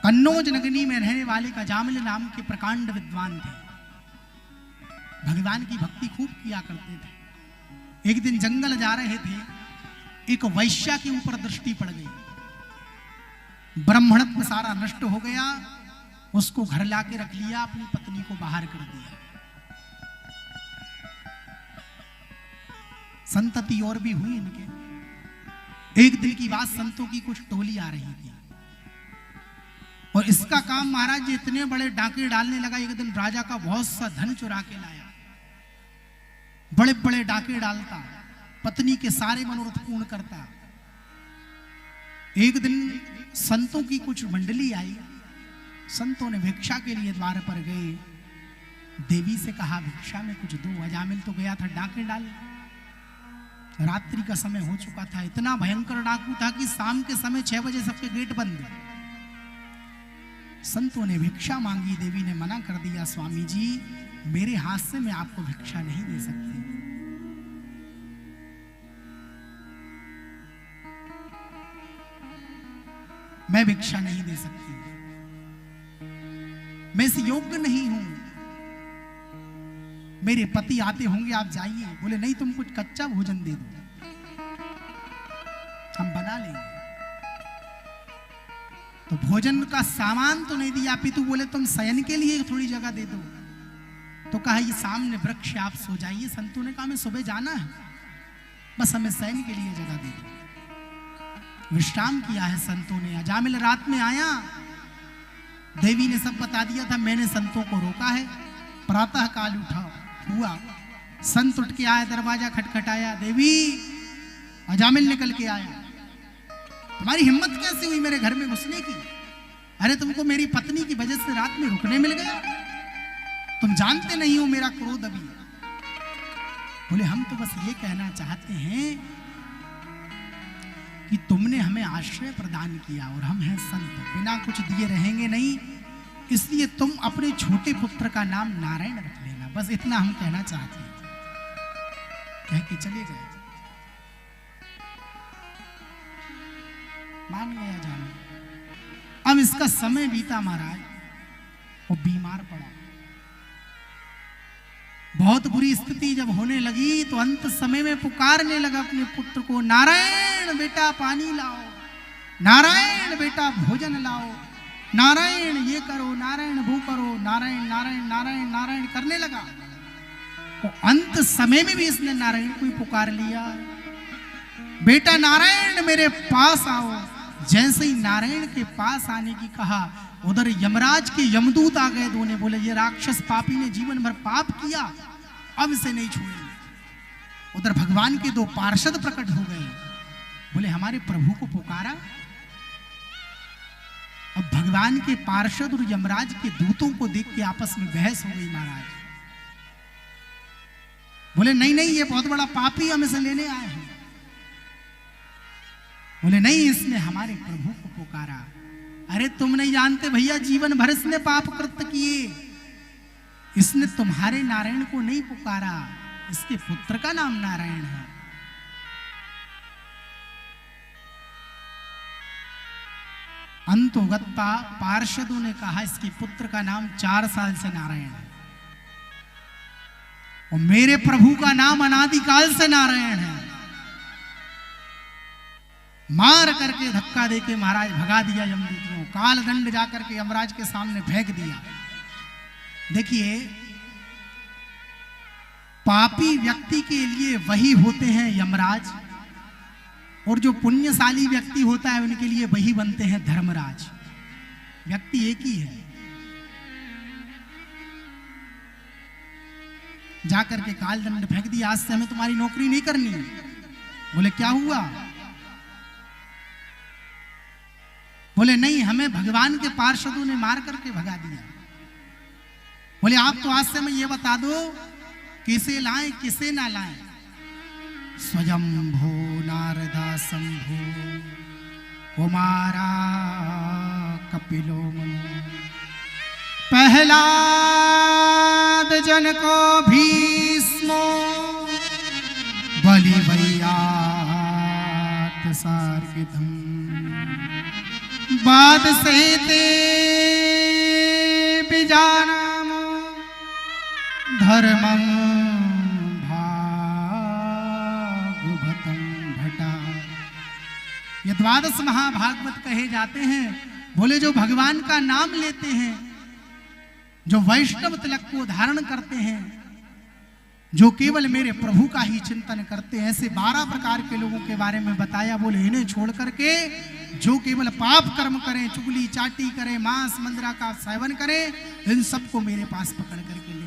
कन्नौज नगरी में रहने वाले अजामिल नाम के प्रकांड विद्वान थे। भगवान की भक्ति खूब किया करते थे। एक दिन जंगल जा रहे थे, एक वैश्या के ऊपर दृष्टि पड़ गई। ब्राह्मणत्व सारा नष्ट हो गया। उसको घर लाके रख लिया, अपनी पत्नी को बाहर कर दिया। संतति और भी हुई इनके। एक दिन की बात, संतों की कुछ टोली आ रही थी और इसका काम महाराज जी इतने बड़े डाके डालने लगा। एक दिन राजा का बहुत सा धन चुरा के लाया, बड़े बड़े डाके डालता, पत्नी के सारे मनोरथ पूर्ण करता। एक दिन संतों की कुछ मंडली आई। संतों ने भिक्षा के लिए द्वार पर गए। देवी से कहा भिक्षा में कुछ दो। अजामिल तो गया था डाके डाले। रात्रि का समय हो चुका था। इतना भयंकर डाकू था कि शाम के समय 6 बजे सबके गेट बंद। संतों ने भिक्षा मांगी। देवी ने मना कर दिया, स्वामी जी मेरे हाथ से मैं आपको भिक्षा नहीं दे सकती। मैं भिक्षा नहीं दे सकती, मैं इस योग्य नहीं हूं। मेरे पति आते होंगे, आप जाइए। बोले नहीं, तुम कुछ कच्चा भोजन दे दो, हम बना लेंगे। तो भोजन का सामान तो नहीं दिया। पितु बोले तुम शयन के लिए थोड़ी जगह दे दो। तो कहा ये सामने वृक्ष, आप सो जाइए। संतों ने कहा मैं सुबह जाना है, बस हमें शयन के लिए जगह दे दो। विश्राम किया है संतों ने। अजामिल रात में आया। देवी ने सब बता दिया था, मैंने संतों को रोका है। प्रातः काल उठा हुआ, संत उठ के आया, दरवाजा खटखटाया। देवी, अजामिल निकल के आया। तुम्हारी हिम्मत कैसे हुई मेरे घर में घुसने की? अरे तुमको मेरी पत्नी की वजह से रात में रुकने मिल गया। तुम जानते नहीं हो मेरा क्रोध अभी। बोले हम तो बस ये कहना चाहते हैं कि तुमने हमें आश्रय प्रदान किया और हम हैं संत, बिना कुछ दिए रहेंगे नहीं, इसलिए तुम अपने छोटे पुत्र का नाम नारायण रख लेना। बस इतना हम कहना चाहते हैं। कह के चले गए। मान गया जाने। अब इसका समय बीता महाराज, वो बीमार पड़ा। बहुत बुरी स्थिति जब होने लगी तो अंत समय में पुकारने लगा अपने पुत्र को, नारायण बेटा पानी लाओ, नारायण बेटा भोजन लाओ, नारायण ये करो, नारायण वो करो, नारायण नारायण नारायण नारायण करने लगा। तो अंत समय में भी इसने नारायण को ही पुकार लिया। बेटा नारायण मेरे पास आओ। जैसे ही नारायण के पास आने की कहा, उधर यमराज के यमदूत आ गए। दोनों बोले ये राक्षस पापी ने जीवन भर पाप किया, अब इसे नहीं छोड़ेंगे। उधर भगवान के 2 पार्षद प्रकट हो गए। बोले हमारे प्रभु को पुकारा। अब भगवान के पार्षद और यमराज के दूतों को देख के आपस में बहस हो गई महाराज। बोले नहीं नहीं, ये बहुत बड़ा पापी, हम इसे लेने आए हैं। बोले नहीं, इसने हमारे प्रभु को पुकारा। अरे तुम नहीं जानते भैया, जीवन भर इसने पाप कृत्य किए, इसने तुम्हारे नारायण को नहीं पुकारा, इसके पुत्र का नाम नारायण है। अंतोगत्ता पार्षदों ने कहा इसके पुत्र का नाम 4 साल से नारायण है और मेरे प्रभु का नाम अनादिकाल से नारायण है। मार करके धक्का देके महाराज भगा दिया यमदूतों। काल दंड जाकर के यमराज के सामने फेंक दिया। देखिए, पापी व्यक्ति के लिए वही होते हैं यमराज, और जो पुण्यशाली व्यक्ति होता है उनके लिए वही बनते हैं धर्मराज। व्यक्ति एक ही है। जाकर के काल दंड फेंक दिया, आज से हमें तुम्हारी नौकरी नहीं करनी। बोले क्या हुआ? बोले नहीं, हमें भगवान के पार्षदों ने मार करके भगा दिया। बोले आप तो आज से हमें ये बता दो किसे लाएं किसे ना लाएं। स्वयंभो नारदा शंभो कुमारा कपिलो मनु, प्रहलाद जन को भीष्मो बलि वैयात सार्गिधम, बाद से ते जानम धर्मं भागवतम भटा। ये द्वादश महाभागवत कहे जाते हैं। बोले जो भगवान का नाम लेते हैं, जो वैष्णव तिलक को धारण करते हैं, जो केवल मेरे प्रभु का ही चिंतन करते हैं, ऐसे 12 प्रकार के लोगों के बारे में बताया। बोले इन्हें छोड़ करके जो केवल पाप कर्म करें, चुगली चाटी करें, मांस मंदिरा का सेवन करें, इन सबको मेरे पास पकड़ करके